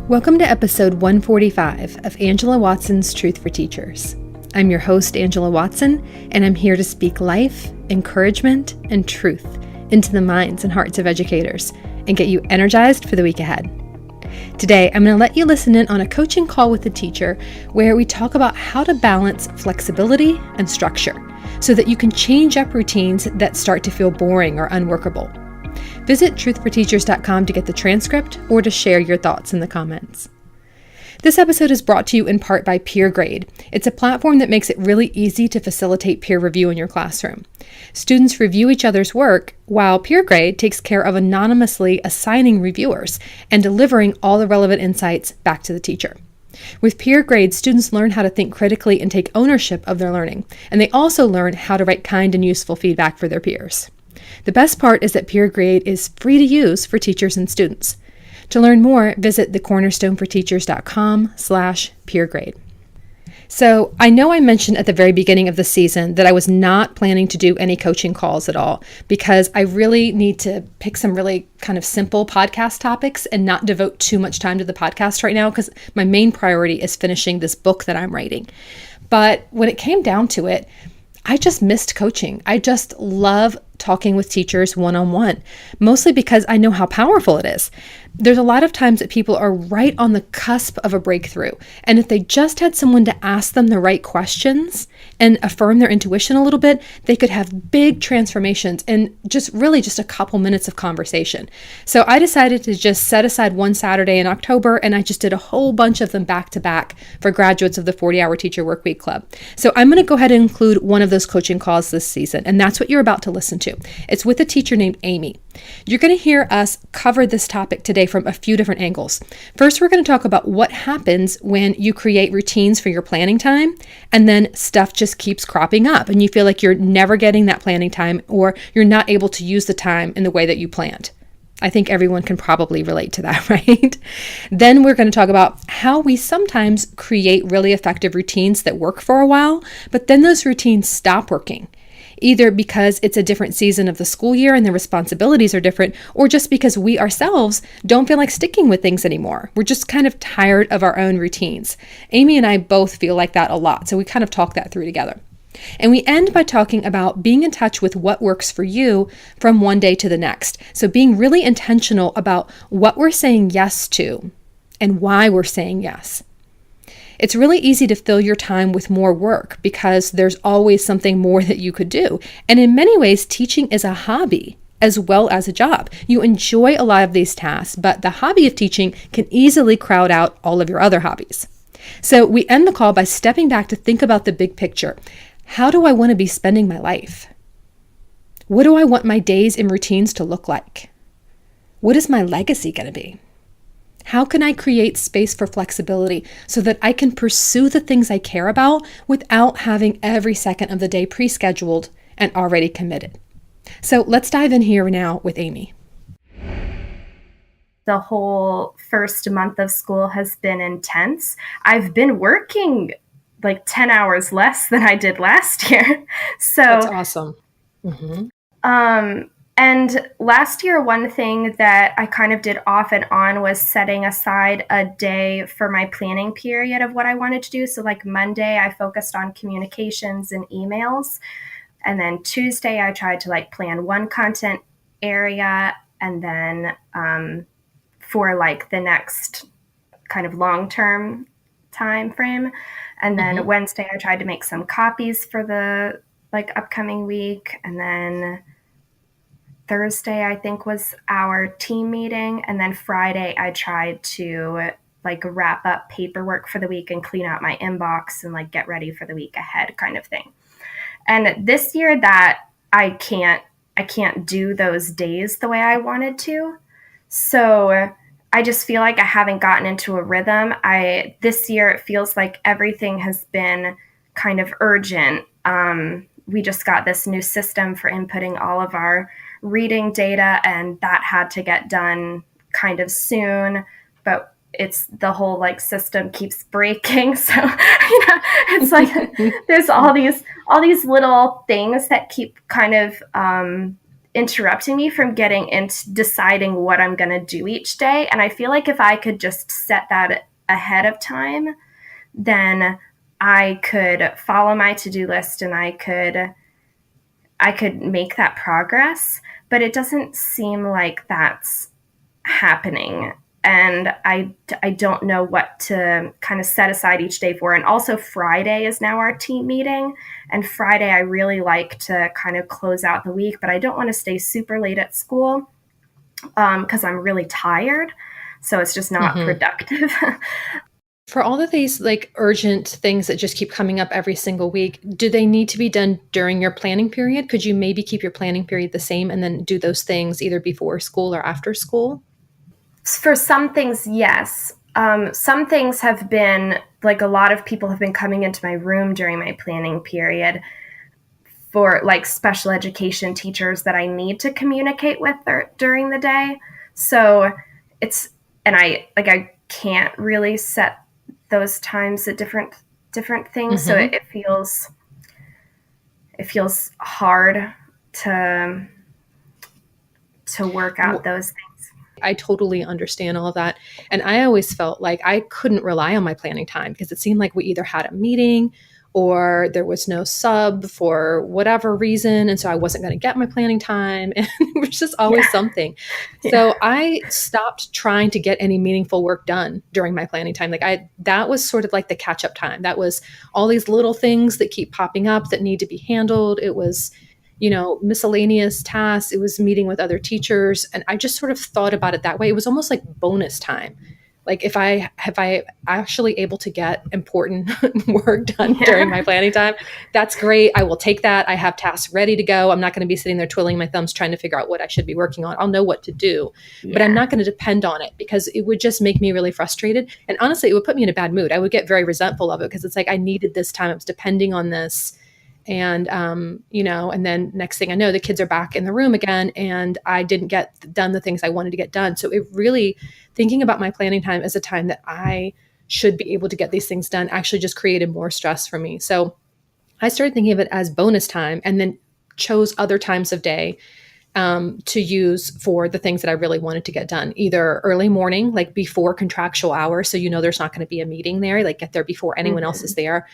Welcome to episode 145 of Angela Watson's Truth for Teachers. I'm your host, Angela Watson, and I'm here to speak life, encouragement, and truth into the minds and hearts of educators and get you energized for the week ahead. Today, I'm going to let you listen in on a coaching call with a teacher where we talk about how to balance flexibility and structure so that you can change up routines that start to feel boring or unworkable. Visit truthforteachers.com to get the transcript or to share your thoughts in the comments. This episode is brought to you in part by PeerGrade. It's a platform that makes it really easy to facilitate peer review in your classroom. Students review each other's work, while PeerGrade takes care of anonymously assigning reviewers and delivering all the relevant insights back to the teacher. With PeerGrade, students learn how to think critically and take ownership of their learning, and they also learn how to write kind and useful feedback for their peers. The best part is that PeerGrade is free to use for teachers and students. To learn more, visit thecornerstoneforteachers.com/PeerGrade. So I know I mentioned at the very beginning of the season that I was not planning to do any coaching calls at all because I really need to pick some really kind of simple podcast topics and not devote too much time to the podcast right now because my main priority is finishing this book that I'm writing. But when it came down to it, I just missed coaching. I just love talking with teachers one-on-one, mostly because I know how powerful it is. There's a lot of times that people are right on the cusp of a breakthrough. And if they just had someone to ask them the right questions and affirm their intuition a little bit, they could have big transformations in just a couple minutes of conversation. So I decided to just set aside one Saturday in October, and I just did a whole bunch of them back to back for graduates of the 40-Hour Teacher Workweek Club. So I'm going to go ahead and include one of those coaching calls this season, and that's what you're about to listen to. It's with a teacher named Amy. You're going to hear us cover this topic today from a few different angles. First, we're going to talk about what happens when you create routines for your planning time, and then stuff just keeps cropping up, and you feel like you're never getting that planning time, or you're not able to use the time in the way that you planned. I think everyone can probably relate to that, right? Then we're going to talk about how we sometimes create really effective routines that work for a while, but then those routines stop working. Either because it's a different season of the school year and the responsibilities are different, or just because we ourselves don't feel like sticking with things anymore. We're just kind of tired of our own routines. Amy and I both feel like that a lot, so we kind of talk that through together. And we end by talking about being in touch with what works for you from one day to the next. So being really intentional about what we're saying yes to and why we're saying yes. It's really easy to fill your time with more work because there's always something more that you could do. And in many ways, teaching is a hobby as well as a job. You enjoy a lot of these tasks, but the hobby of teaching can easily crowd out all of your other hobbies. So we end the call by stepping back to think about the big picture. How do I want to be spending my life? What do I want my days and routines to look like? What is my legacy going to be? How can I create space for flexibility so that I can pursue the things I care about without having every second of the day pre-scheduled and already committed? So let's dive in here now with Amy. The whole first month of school has been intense. I've been working like 10 hours less than I did last year. So that's awesome. Mm-hmm. And last year, one thing that I kind of did off and on was setting aside a day for my planning period of what I wanted to do. So like Monday, I focused on communications and emails. And then Tuesday, I tried to like plan one content area. And then for like the next kind of long-term time frame. And then Wednesday, I tried to make some copies for the like upcoming week. And then Thursday, I think, was our team meeting. And then Friday, I tried to like wrap up paperwork for the week and clean out my inbox and like get ready for the week ahead kind of thing. And this year that I can't do those days the way I wanted to. So I just feel like I haven't gotten into a rhythm. This year, it feels like everything has been kind of urgent. We just got this new system for inputting all of our reading data, and that had to get done kind of soon, but it's the whole like system keeps breaking. So, it's like there's all these little things that keep kind of interrupting me from getting into deciding what I'm going to do each day. And I feel like if I could just set that ahead of time, then I could follow my to-do list and I could make that progress, but it doesn't seem like that's happening. And I don't know what to kind of set aside each day for. And also, Friday is now our team meeting. And Friday, I really like to kind of close out the week, but I don't want to stay super late at school because I'm really tired. So it's just not productive. For all of these like urgent things that just keep coming up every single week, do they need to be done during your planning period? Could you maybe keep your planning period the same and then do those things either before school or after school? For some things, yes. Some things have been like a lot of people have been coming into my room during my planning period for like special education teachers that I need to communicate with during the day. So it's, and I can't really set those times at different things. So it feels hard to work out those things. I totally understand all of that. And I always felt like I couldn't rely on my planning time because it seemed like we either had a meeting or there was no sub for whatever reason. And so I wasn't going to get my planning time. And it was just always something. So I stopped trying to get any meaningful work done during my planning time. That was sort of like the catch up time. That was all these little things that keep popping up that need to be handled. It was miscellaneous tasks. It was meeting with other teachers. And I just sort of thought about it that way. It was almost like bonus time. Like if I actually able to get important work done during my planning time, that's great. I will take that. I have tasks ready to go. I'm not going to be sitting there twiddling my thumbs trying to figure out what I should be working on. I'll know what to do, but I'm not going to depend on it because it would just make me really frustrated. And honestly, it would put me in a bad mood. I would get very resentful of it because it's like I needed this time. I was depending on this. And, and then next thing I know, the kids are back in the room again, and I didn't get done the things I wanted to get done. So it really, thinking about my planning time as a time that I should be able to get these things done actually just created more stress for me. So I started thinking of it as bonus time and then chose other times of day to use for the things that I really wanted to get done, either early morning, like before contractual hours. So, there's not going to be a meeting there, like get there before anyone else is there,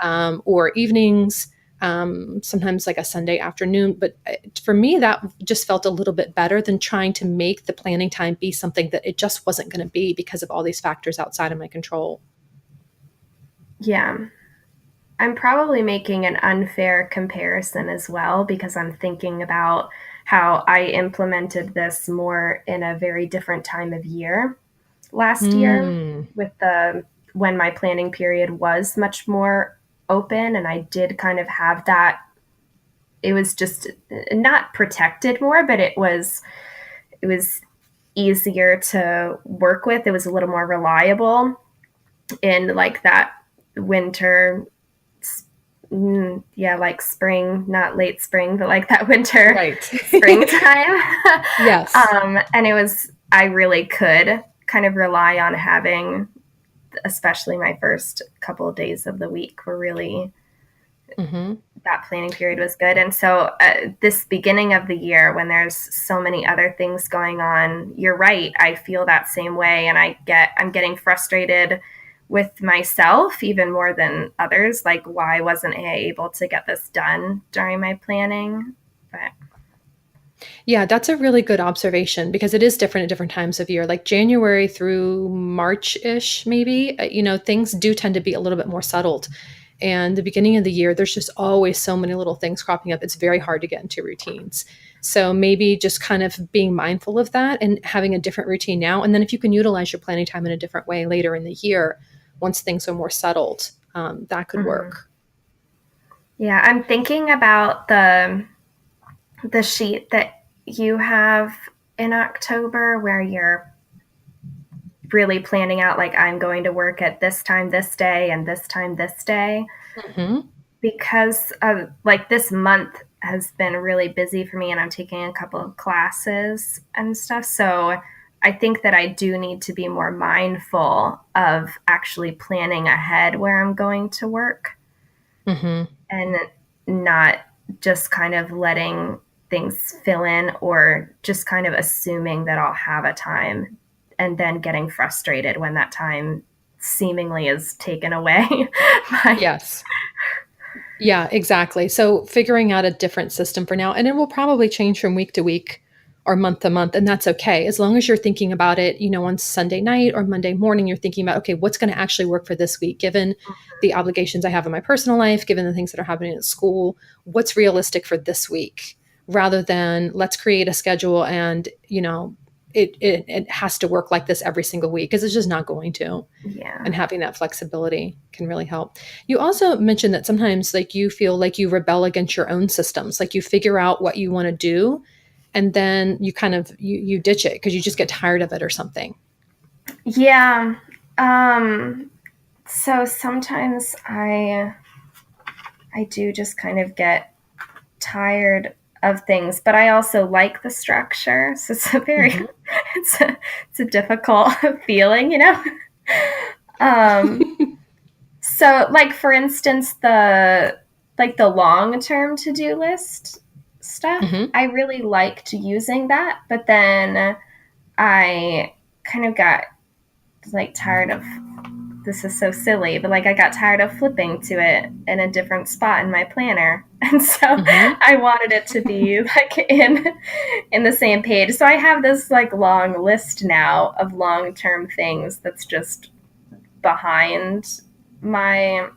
or evenings. Sometimes like a Sunday afternoon. But for me, that just felt a little bit better than trying to make the planning time be something that it just wasn't going to be because of all these factors outside of my control. Yeah. I'm probably making an unfair comparison as well because I'm thinking about how I implemented this more in a very different time of year last year when my planning period was much more open and I did kind of have that. It was just not protected more, but it was easier to work with. It was a little more reliable in like that winter, like spring, not late spring, but like that winter springtime. Yes. And I really could kind of rely on having, especially my first couple of days of the week were really, that planning period was good. And so this beginning of the year when there's so many other things going on, you're right. I feel that same way. And I'm getting frustrated with myself even more than others. Like, why wasn't I able to get this done during my planning? But yeah, that's a really good observation because it is different at different times of year. Like January through March-ish, maybe, things do tend to be a little bit more settled. And the beginning of the year, there's just always so many little things cropping up. It's very hard to get into routines. So maybe just kind of being mindful of that and having a different routine now. And then if you can utilize your planning time in a different way later in the year, once things are more settled, that could work. Yeah, I'm thinking about the sheet that you have in October where you're really planning out like I'm going to work at this time this day and this time this day. Because like this month has been really busy for me and I'm taking a couple of classes and stuff. So I think that I do need to be more mindful of actually planning ahead where I'm going to work and not just kind of letting things fill in, or just kind of assuming that I'll have a time and then getting frustrated when that time seemingly is taken away. by, Yes. Yeah, exactly. So figuring out a different system for now, and it will probably change from week to week or month to month, and that's okay. As long as you're thinking about it, on Sunday night or Monday morning, you're thinking about, okay, what's going to actually work for this week, given the obligations I have in my personal life, given the things that are happening at school, what's realistic for this week, rather than let's create a schedule and, it has to work like this every single week, because it's just not going to. yeah. And having that flexibility can really help. You also mentioned that sometimes like you feel like you rebel against your own systems, like you figure out what you want to do and then you kind of you ditch it because you just get tired of it or something. Yeah. So sometimes I do just kind of get tired of things, but I also like the structure. So it's a very Mm-hmm. it's a difficult feeling, Um, so like for instance, the long term to do list stuff, Mm-hmm. I really liked using that, but then I kind of got like tired of, this is so silly, but like I got tired of flipping to it in a different spot in my planner. And so Mm-hmm. I wanted it to be like in the same page. So I have this like long list now of long-term things that's just behind my,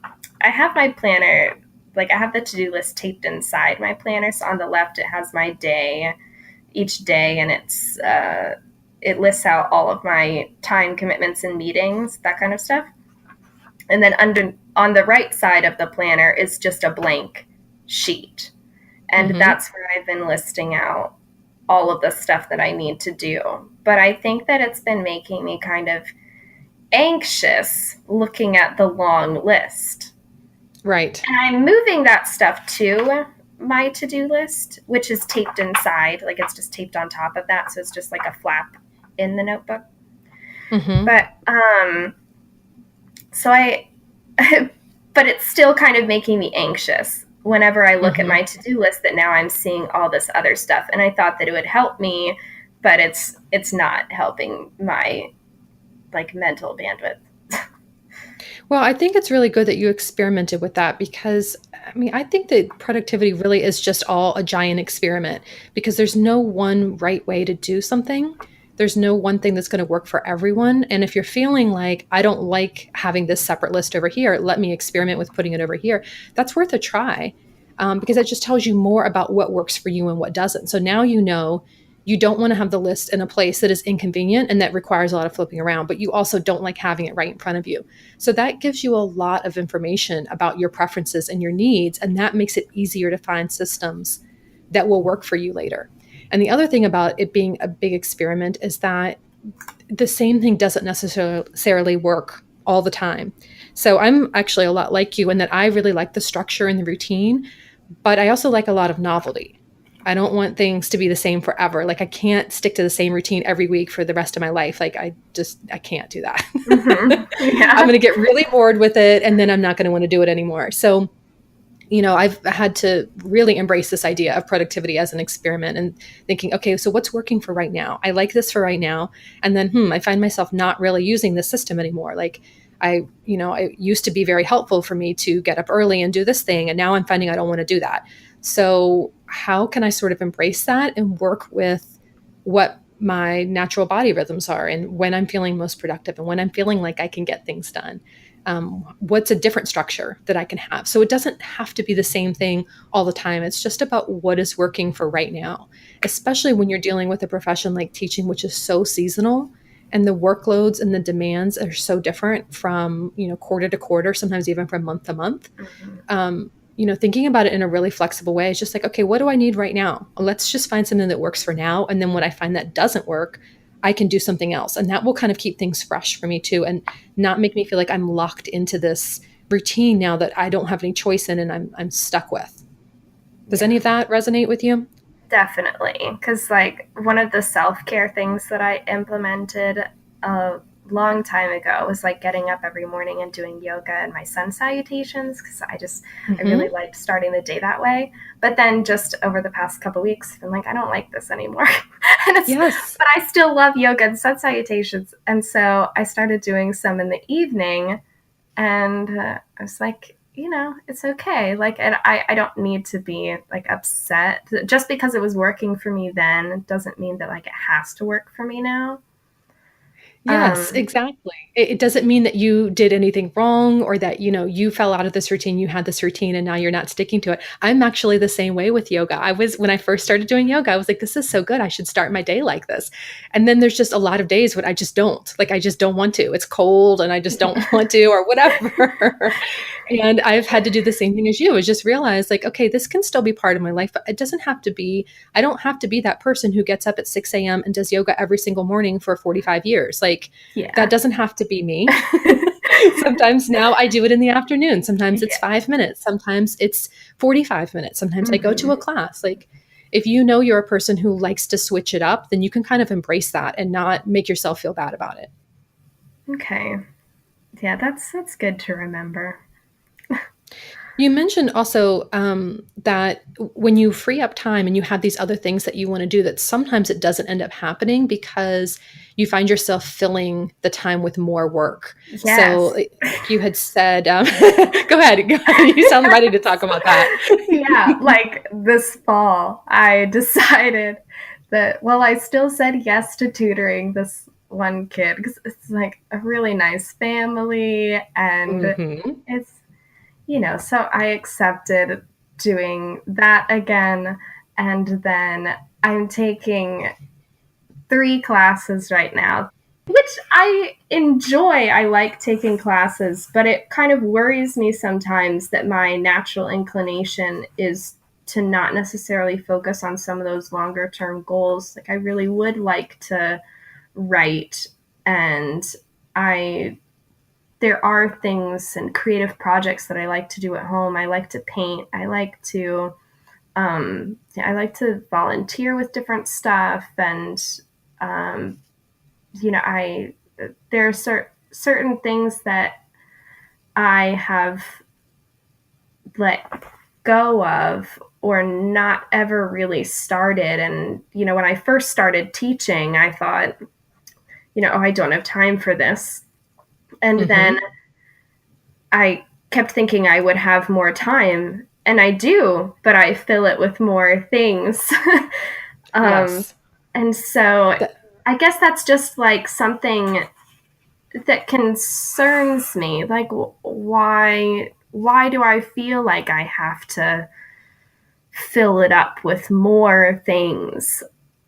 I have my planner, like I have the to-do list taped inside my planner. So on the left it has my day, each day, and it lists out all of my time commitments and meetings, that kind of stuff. And then under on the right side of the planner is just a blank sheet. And Mm-hmm. that's where I've been listing out all of the stuff that I need to do. But I think that it's been making me kind of anxious looking at the long list. Right. And I'm moving that stuff to my to-do list, which is taped inside, like it's just taped on top of that, so it's just like a flap in the notebook. Mm-hmm. But so I but it's still kind of making me anxious whenever I look at Mm-hmm. my to-do list, that now I'm seeing all this other stuff, and I thought that it would help me, but it's not helping my like mental bandwidth. Well, I think it's really good that you experimented with that because, I mean, I think that productivity really is just all a giant experiment because there's no one right way to do something. There's no one thing that's going to work for everyone. And if you're feeling like, I don't like having this separate list over here, let me experiment with putting it over here, that's worth a try, because that just tells you more about what works for you and what doesn't. So now you don't want to have the list in a place that is inconvenient and that requires a lot of flipping around, but you also don't like having it right in front of you. So that gives you a lot of information about your preferences and your needs, and that makes it easier to find systems that will work for you later. And the other thing about it being a big experiment is that the same thing doesn't necessarily work all the time. So I'm actually a lot like you in that I really like the structure and the routine, but I also like a lot of novelty. I don't want things to be the same forever. Like I can't stick to the same routine every week for the rest of my life. Like I can't do that. Mm-hmm. I'm Yeah. going to get really bored with it and then I'm not going to want to do it anymore. So, I've had to really embrace this idea of productivity as an experiment and thinking, okay, so what's working for right now? I like this for right now. And then, I find myself not really using this system anymore. Like it used to be very helpful for me to get up early and do this thing. And now I'm finding I don't want to do that. So how can I sort of embrace that and work with what my natural body rhythms are and when I'm feeling most productive and when I'm feeling like I can get things done? What's a different structure that I can have? So it doesn't have to be the same thing all the time. It's just about what is working for right now, especially when you're dealing with a profession like teaching, which is so seasonal and the workloads and the demands are so different from, quarter to quarter, sometimes even from month to month. Mm-hmm. Thinking about it in a really flexible way is just like, okay, what do I need right now? Let's just find something that works for now. And then when I find that doesn't work, I can do something else. And that will kind of keep things fresh for me too and not make me feel like I'm locked into this routine now that I don't have any choice in and I'm stuck with. Does any Yeah. of that resonate with you? Definitely. Because, like, one of the self care things that I implemented long time ago was like getting up every morning and doing yoga and my sun salutations, because I really Hmm. liked starting the day that way. But then just over the past couple weeks, I'm like, I don't like this anymore. Yes. But I still love yoga and sun salutations. And so I started doing some in the evening, and I was like, it's okay. Like, and I don't need to be like upset just because it was working for me then. Doesn't mean that like it has to work for me now. Yes, Um, exactly. It doesn't mean that you did anything wrong or that, you fell out of this routine, you had this routine and now you're not sticking to it. I'm actually the same way with yoga. When I first started doing yoga, I was like, this is so good. I should start my day like this. And then there's just a lot of days when I just don't. Like, I just don't want to. It's cold and I just don't yeah. want to or whatever. And I've had to do the same thing as you, is just realize like, okay, this can still be part of my life, but it doesn't have to be. I don't have to be that person who gets up at 6 a.m. and does yoga every single morning for 45 years. Like, that Yeah. doesn't have to be me. Sometimes now I do it in the afternoon. Sometimes it's Yeah. 5 minutes. Sometimes it's 45 minutes. Sometimes I go to a Hmm. class. Like, if you know you're a person who likes to switch it up, then you can kind of embrace that and not make yourself feel bad about it. Okay. Yeah, that's good to remember. You mentioned also that when you free up time and you have these other things that you want to do, that sometimes it doesn't end up happening because you find yourself filling the time with more work. So, Yes. like you had said, go ahead, go ahead. You sound ready to talk about that. Yeah, like this fall, I decided that, well, I still said yes to tutoring this one kid because it's like a really nice family, and Hmm. it's, so I accepted doing that again. And then I'm taking 3 classes right now, which I enjoy. I like taking classes, but it kind of worries me sometimes that my natural inclination is to not necessarily focus on some of those longer term goals. Like, I really would like to write, and I there are things and creative projects that I like to do at home. I like to paint. I like to volunteer with different stuff, and um, I there are certain things that I have let go of or not ever really started. And when I first started teaching, I thought, oh, I don't have time for this. And then Hmm. I kept thinking I would have more time, and I do, but I fill it with more things. um, Yes. and so That, I guess that's just like something that concerns me. Like, why do I feel like I have to fill it up with more things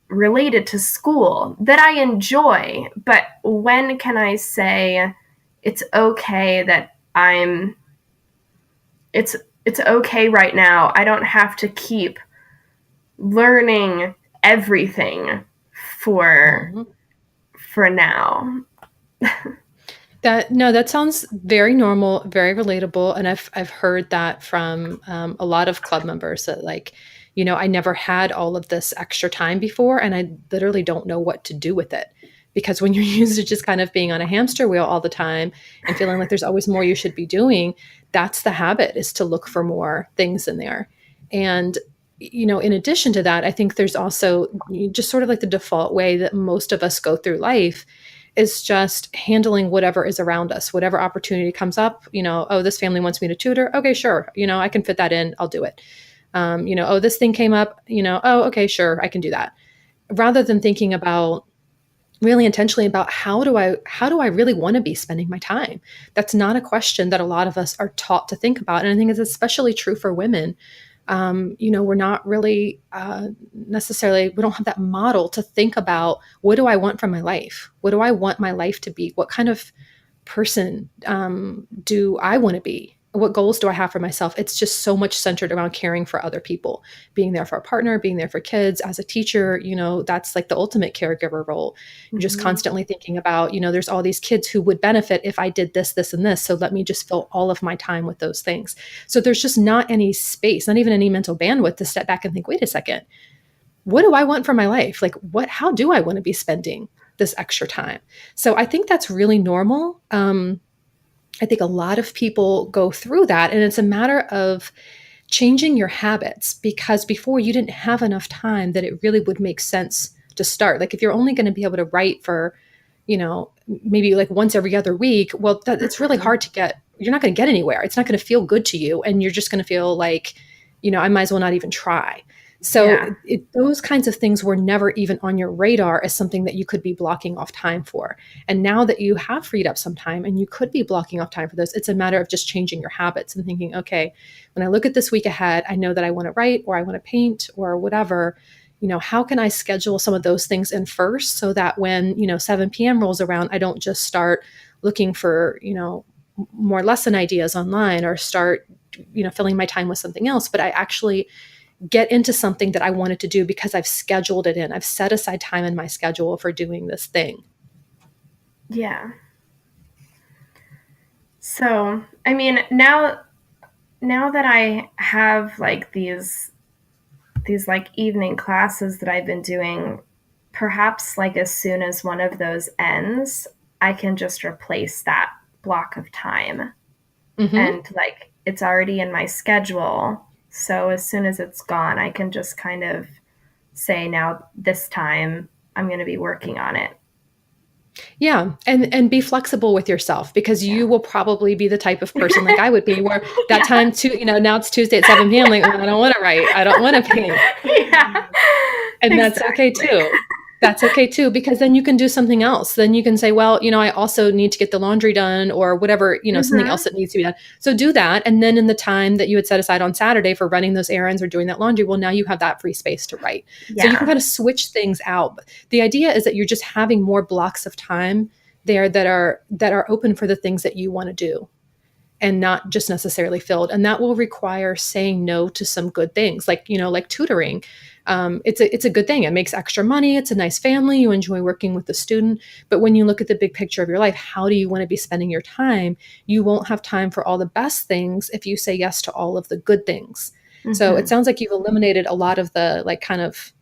related to school that I enjoy? But when can I say it's okay that it's it's okay right now. I don't have to keep learning everything for mhm. for now. That no, that sounds very normal, very relatable, and I've heard that from a lot of club members that like, I never had all of this extra time before, and I literally don't know what to do with it because when you're used to just kind of being on a hamster wheel all the time and feeling like there's always more you should be doing, that's the habit, is to look for more things in there. And in addition to that, I think there's also just sort of like the default way that most of us go through life is just handling whatever is around us, whatever opportunity comes up. Oh, this family wants me to tutor. Okay, sure. I can fit that in. I'll do it. Oh, this thing came up. Oh, okay, sure, I can do that. Rather than thinking about really intentionally about how do I really want to be spending my time. That's not a question that a lot of us are taught to think about, and I think it's especially true for women. We're not really necessarily, we don't have that model to think about, what do I want from my life? What do I want my life to be? What kind of person do I want to be? What goals do I have for myself? It's just so much centered around caring for other people, being there for a partner, being there for kids. As a teacher, that's like the ultimate caregiver role. You're just Mm-hmm. constantly thinking about, there's all these kids who would benefit if I did this, this, and this. So let me just fill all of my time with those things. So there's just not any space, not even any mental bandwidth to step back and think, wait a second, what do I want for my life? Like, how do I want to be spending? this extra time. So I think that's really normal. I think a lot of people go through that, and it's a matter of changing your habits, because before you didn't have enough time that it really would make sense to start. Like if you're only going to be able to write for, maybe like once every other week, well, it's really hard to get, you're not going to get anywhere. It's not going to feel good to you. And you're just going to feel like, I might as well not even try. So those kinds of things were never even on your radar as something that you could be blocking off time for. And now that you have freed up some time and you could be blocking off time for those, it's a matter of just changing your habits and thinking, okay, when I look at this week ahead, I know that I want to write or I want to paint or whatever. How can I schedule some of those things in first so that when, 7 p.m. rolls around, I don't just start looking for, more lesson ideas online or start, filling my time with something else, but I actually get into something that I wanted to do because I've scheduled it in. I've set aside time in my schedule for doing this thing. Yeah. So, I mean, now that I have like these like evening classes that I've been doing, perhaps like as soon as one of those ends, I can just replace that block of time. And like it's already in my schedule. So as soon as it's gone, I can just kind of say, now this time I'm going to be working on it. Yeah. And be flexible with yourself, because you will probably be the type of person like I would be, where that time too, now it's Tuesday at 7 p.m. Like, I don't want to write. I don't want to paint. And that's okay too. That's okay too, because then you can do something else. Then you can say, well, I also need to get the laundry done or whatever, something else that needs to be done. So do that. And then in the time that you had set aside on Saturday for running those errands or doing that laundry, well, now you have that free space to write. So you can kind of switch things out. But the idea is that you're just having more blocks of time there that are open for the things that you want to do, and not just necessarily filled. And that will require saying no to some good things, like, like tutoring. It's a good thing. It makes extra money. It's a nice family. You enjoy working with the student. But when you look at the big picture of your life, how do you want to be spending your time? You won't have time for all the best things if you say yes to all of the good things. So it sounds like you've eliminated a lot of the like kind of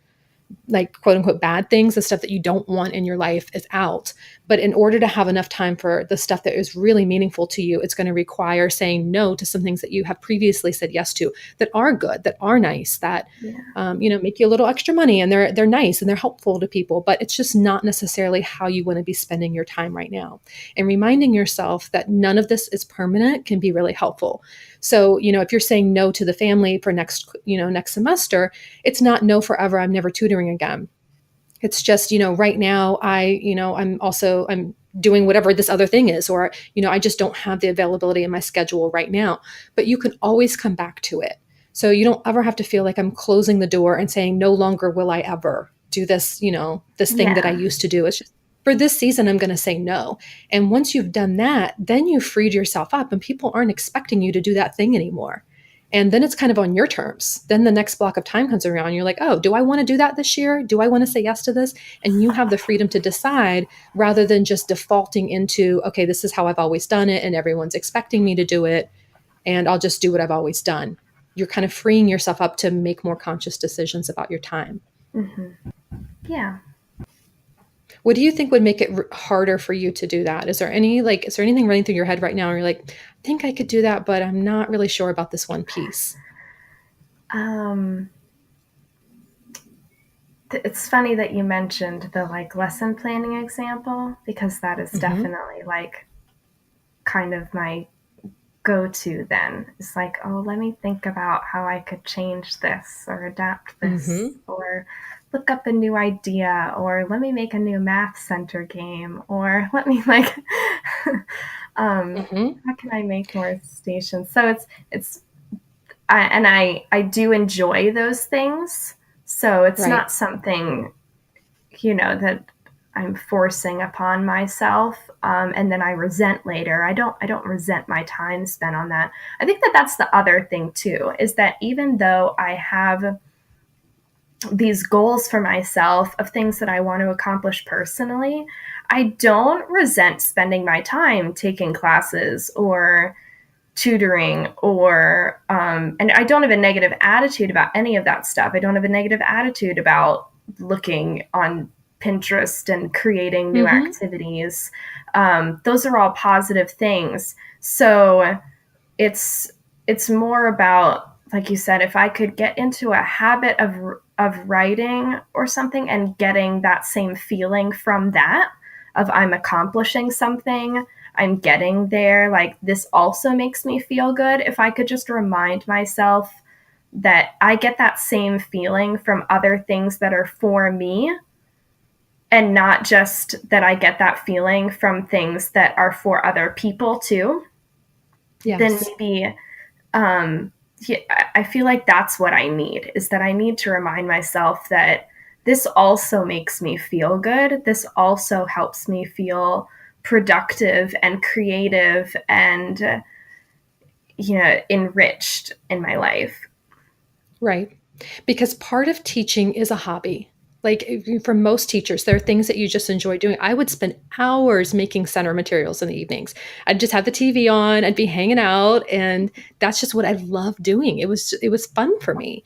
like quote unquote bad things. The stuff that you don't want in your life is out. But in order to have enough time for the stuff that is really meaningful to you, it's going to require saying no to some things that you have previously said yes to, that are good, that are nice, that make you a little extra money, and they're nice and they're helpful to people. But it's just not necessarily how you want to be spending your time right now. And reminding yourself that none of this is permanent can be really helpful. So, if you're saying no to the family for next semester, it's not no forever, I'm never tutoring again. It's just, right now I'm doing whatever this other thing is, or, I just don't have the availability in my schedule right now, but you can always come back to it. So you don't ever have to feel like I'm closing the door and saying, no longer will I ever do this, this thing that I used to do. It's just, for this season, I'm going to say no. And once you've done that, then you've freed yourself up, and people aren't expecting you to do that thing anymore. And then it's kind of on your terms. Then the next block of time comes around. You're like, oh, do I want to do that this year? Do I want to say yes to this? And you have the freedom to decide, rather than just defaulting into, okay, this is how I've always done it, and everyone's expecting me to do it, and I'll just do what I've always done. You're kind of freeing yourself up to make more conscious decisions about your time. Yeah. What do you think would make it harder for you to do that? Is there anything running through your head right now where you're like, I think I could do that, but I'm not really sure about this one piece? It's funny that you mentioned the like lesson planning example, because that is definitely like kind of my go-to then. It's like, oh, let me think about how I could change this or adapt this or look up a new idea, or let me make a new math center game, or let me like how can I make more stations? So I do enjoy those things. So it's not something, that I'm forcing upon myself, and then I resent later. I don't resent my time spent on that. I think that that's the other thing too, is that even though I have these goals for myself of things that I want to accomplish personally, I don't resent spending my time taking classes or tutoring, or and I don't have a negative attitude about any of that stuff. I don't have a negative attitude about looking on Pinterest and creating new Mm-hmm. activities. Those are all positive things. So it's more about, like you said, if I could get into a habit of writing or something and getting that same feeling from that, of I'm accomplishing something, I'm getting there, like this also makes me feel good. If I could just remind myself that I get that same feeling from other things that are for me, and not just that I get that feeling from things that are for other people too, then Yes. maybe yeah, I feel like that's what I need, is that I need to remind myself that this also makes me feel good. This also helps me feel productive and creative and, enriched in my life. Right. Because part of teaching is a hobby. Like for most teachers, there are things that you just enjoy doing. I would spend hours making center materials in the evenings. I'd just have the TV on, I'd be hanging out, and that's just what I love doing. It was fun for me.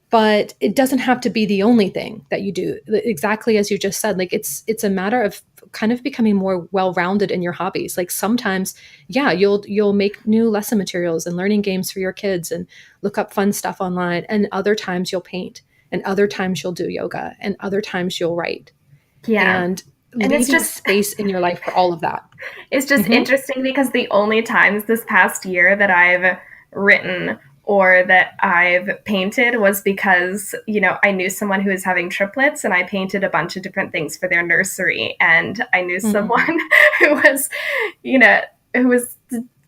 But it doesn't have to be the only thing that you do. Exactly as you just said, like it's a matter of kind of becoming more well-rounded in your hobbies. Like sometimes, yeah, you'll make new lesson materials and learning games for your kids and look up fun stuff online, and other times you'll paint, and other times you'll do yoga, and other times you'll write, Yeah. and And leaving space in your life for all of that. it's just Hmm. interesting because the only times this past year that I've written or that I've painted was because, I knew someone who was having triplets and I painted a bunch of different things for their nursery. And I knew Hmm. someone who was, you know, who was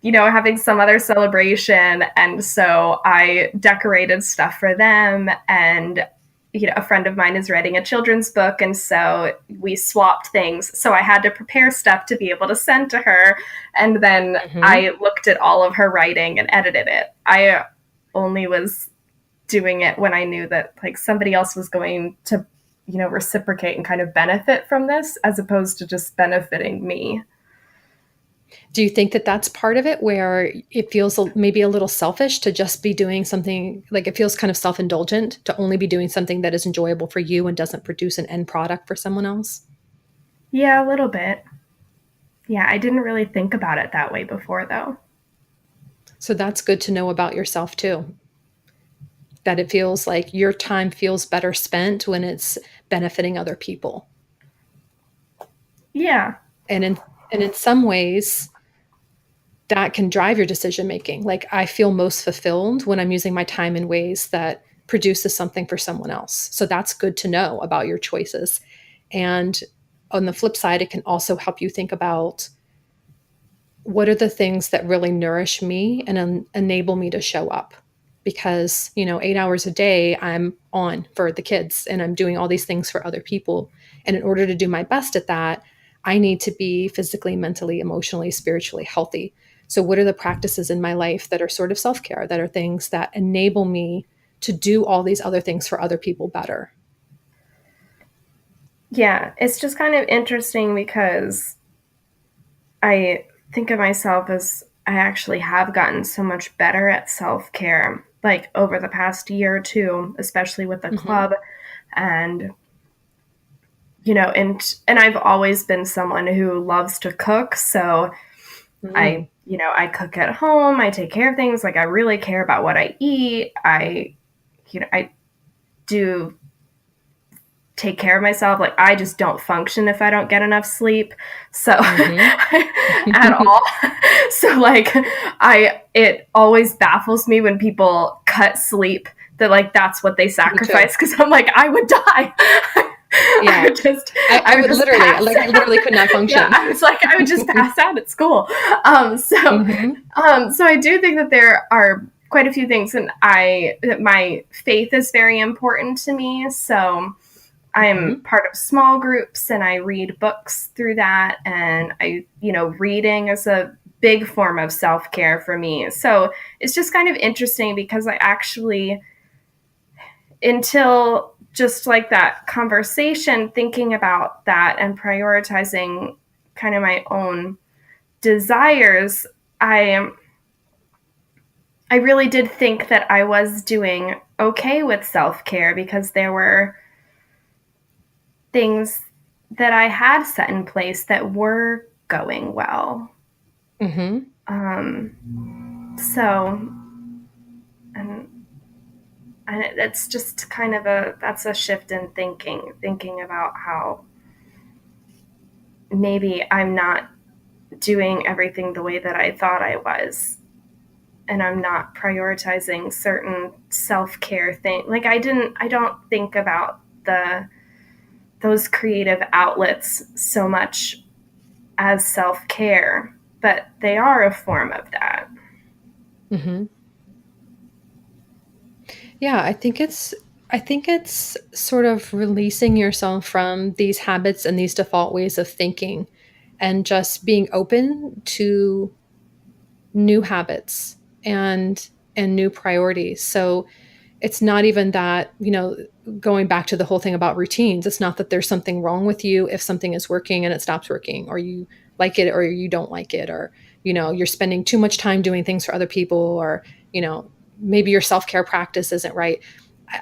having some other celebration. And so I decorated stuff for them. And a friend of mine is writing a children's book, and so we swapped things. So I had to prepare stuff to be able to send to her, and then Hmm. I looked at all of her writing and edited it. I only was doing it when I knew that like somebody else was going to reciprocate and kind of benefit from this, as opposed to just benefiting me. Do you think that that's part of it, where it feels maybe a little selfish to just be doing something, like it feels kind of self-indulgent to only be doing something that is enjoyable for you and doesn't produce an end product for someone else? Yeah, a little bit. Yeah, I didn't really think about it that way before though. So that's good to know about yourself too, that it feels like your time feels better spent when it's benefiting other people. Yeah. And in some ways that can drive your decision making. Like I feel most fulfilled when I'm using my time in ways that produces something for someone else. So that's good to know about your choices. And on the flip side, it can also help you think about what are the things that really nourish me and enable me to show up. Because 8 hours a day I'm on for the kids and I'm doing all these things for other people, and in order to do my best at that, I need to be physically, mentally, emotionally, spiritually healthy. So what are the practices in my life that are sort of self-care, that are things that enable me to do all these other things for other people better? Yeah, it's just kind of interesting because I think of myself as I actually have gotten so much better at self care, like over the past year or two, especially with the Hmm. club. And, and I've always been someone who loves to cook. So Mm. I cook at home, I take care of things. Like I really care about what I eat. I do take care of myself. Like I just don't function if I don't get enough sleep. So Hmm. at all. So like it always baffles me when people cut sleep, that like that's what they Me too. sacrifice, because I'm like, I would die. I Yeah. would just I I would would just literally, pass like, I literally out. could not Yeah, function. I was like, I would just pass out at school. Um so Hmm. so I do think that there are quite a few things, and that my faith is very important to me. So I'm Hmm. part of small groups and I read books through that. And reading is a big form of self care for me. So it's just kind of interesting because I actually, until just like that conversation, thinking about that and prioritizing kind of my own desires, I I really did think that I was doing okay with self care, because there were things that I had set in place that were going well. Mm-hmm. So, and and it's just kind of that's a shift in thinking about how maybe I'm not doing everything the way that I thought I was, and I'm not prioritizing certain self-care things. Like I don't think about those creative outlets so much as self-care, but they are a form of that. Mm-hmm. Yeah, I think it's sort of releasing yourself from these habits and these default ways of thinking and just being open to new habits and new priorities. So it's not even that, going back to the whole thing about routines, it's not that there's something wrong with you if something is working and it stops working, or you like it or you don't like it, or, you're spending too much time doing things for other people, or, maybe your self care practice isn't right.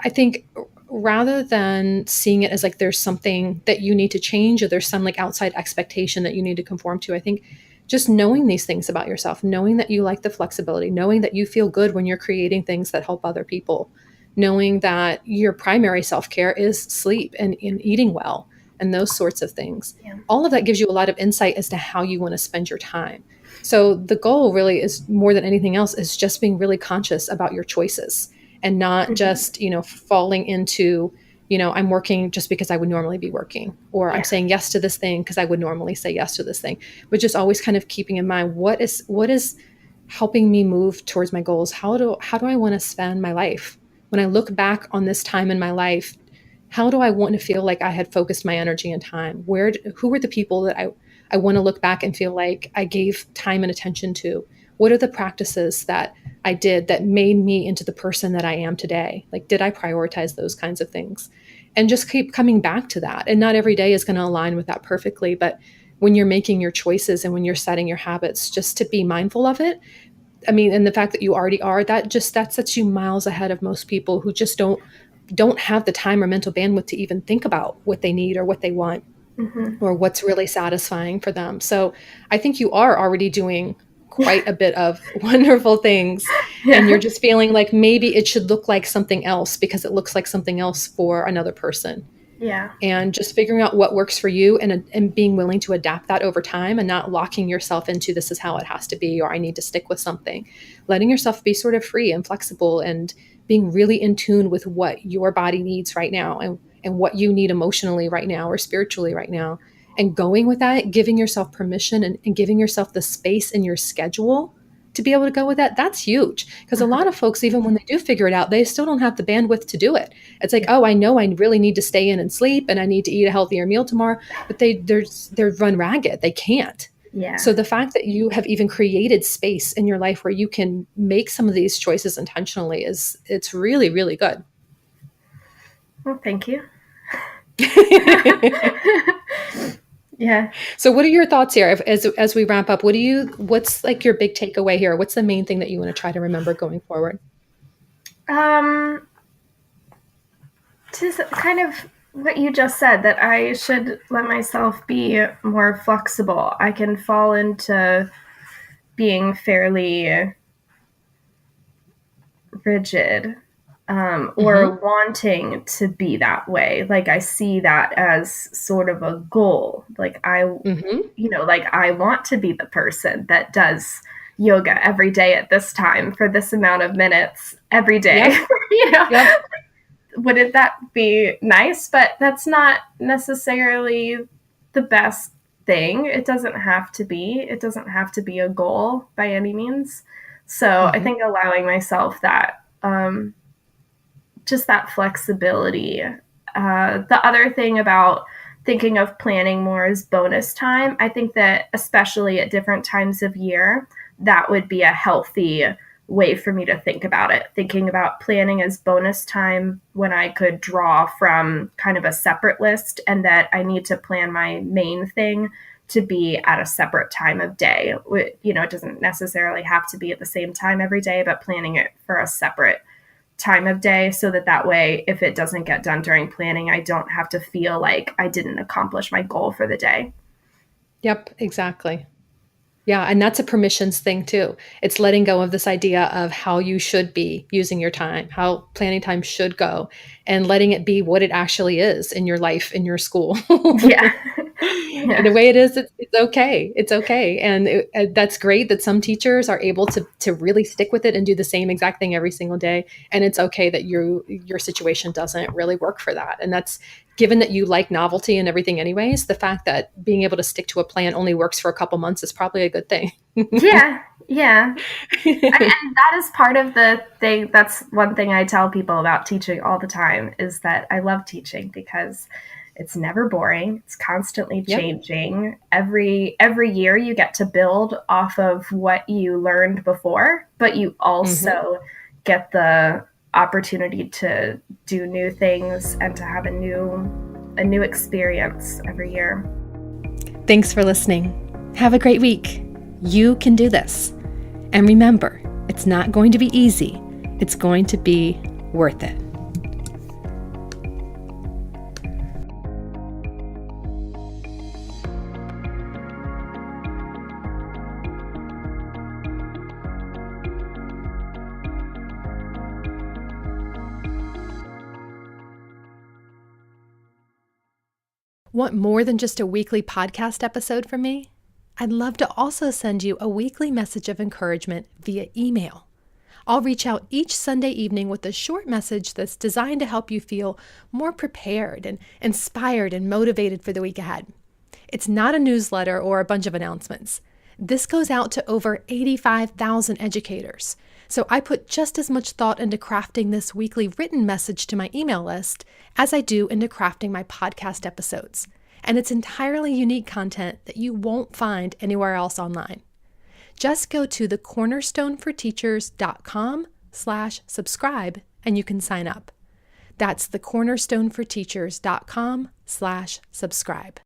I think rather than seeing it as like there's something that you need to change or there's some like outside expectation that you need to conform to, I think just knowing these things about yourself, knowing that you like the flexibility, knowing that you feel good when you're creating things that help other people, knowing that your primary self care is sleep and eating well and those sorts of things. Yeah. All of that gives you a lot of insight as to how you want to spend your time. So the goal really is more than anything else is just being really conscious about your choices and not Mm-hmm. just, falling into, I'm working just because I would normally be working, or I'm Yeah. saying yes to this thing because I would normally say yes to this thing, but just always kind of keeping in mind what is helping me move towards my goals. How do I want to spend my life? When I look back on this time in my life, how do I want to feel like I had focused my energy and time? Who were the people that I want to look back and feel like I gave time and attention to? What are the practices that I did that made me into the person that I am today? Like, did I prioritize those kinds of things? And just keep coming back to that. And not every day is going to align with that perfectly, but when you're making your choices and when you're setting your habits, just to be mindful of it. I mean, and the fact that you already are, that sets you miles ahead of most people who just don't have the time or mental bandwidth to even think about what they need or what they want Mm-hmm. or what's really satisfying for them. So I think you are already doing quite a bit of wonderful things, and you're Yeah. just feeling like maybe it should look like something else because it looks like something else for another person, Yeah. and just figuring out what works for you, and being willing to adapt that over time and not locking yourself into this is how it has to be or I need to stick with something. Letting yourself be sort of free and flexible and being really in tune with what your body needs right now, and what you need emotionally right now or spiritually right now, and going with that, giving yourself permission, and giving yourself the space in your schedule to be able to go with that. That's huge, because a lot Mm-hmm. of folks, even when they do figure it out, they still don't have the bandwidth to do it. It's like, Yeah. oh, I know I really need to stay in and sleep and I need to eat a healthier meal tomorrow, but they're run ragged. They can't. Yeah. So the fact that you have even created space in your life where you can make some of these choices intentionally it's really, really good. Well, thank you. Yeah. So what are your thoughts here as we wrap up? What's like your big takeaway here? What's the main thing that you want to try to remember going forward? Um, just kind of what you just said, that I should let myself be more flexible. I can fall into being fairly rigid, Mm-hmm. or wanting to be that way. Like I see that as sort of a goal. Mm-hmm. Like I want to be the person that does yoga every day at this time for this amount of minutes every day. Yep. you know, Yep. wouldn't that be nice? But that's not necessarily the best thing. It doesn't have to be. It doesn't have to be a goal by any means. So I Mm-hmm. think allowing myself that, just that flexibility. The other thing about thinking of planning more as bonus time, I think that especially at different times of year, that would be a healthy way for me to think about it. Thinking about planning as bonus time when I could draw from kind of a separate list, and that I need to plan my main thing to be at a separate time of day. It doesn't necessarily have to be at the same time every day, but planning it for a separate time of day, so that way, if it doesn't get done during planning, I don't have to feel like I didn't accomplish my goal for the day. Yep, exactly. Yeah, and that's a permissions thing too. It's letting go of this idea of how you should be using your time, how planning time should go, and letting it be what it actually is in your life, in your school. Yeah. And Yeah. the way it is, it's okay. It's okay. And that's great that some teachers are able to really stick with it and do the same exact thing every single day. And it's okay that your situation doesn't really work for that. And that's, given that you like novelty and everything anyways, the fact that being able to stick to a plan only works for a couple months is probably a good thing. Yeah. Yeah. And that is part of the thing. That's one thing I tell people about teaching all the time, is that I love teaching because it's never boring. It's constantly Yep. changing. Every year you get to build off of what you learned before, but you also get the opportunity to do new things and to have a new experience every year. Thanks for listening. Have a great week. You can do this. And remember, it's not going to be easy. It's going to be worth it. Want more than just a weekly podcast episode from me? I'd love to also send you a weekly message of encouragement via email. I'll reach out each Sunday evening with a short message that's designed to help you feel more prepared and inspired and motivated for the week ahead. It's not a newsletter or a bunch of announcements. This goes out to over 85,000 educators. So I put just as much thought into crafting this weekly written message to my email list as I do into crafting my podcast episodes. And it's entirely unique content that you won't find anywhere else online. Just go to thecornerstoneforteachers.com/subscribe and you can sign up. That's thecornerstoneforteachers.com/subscribe.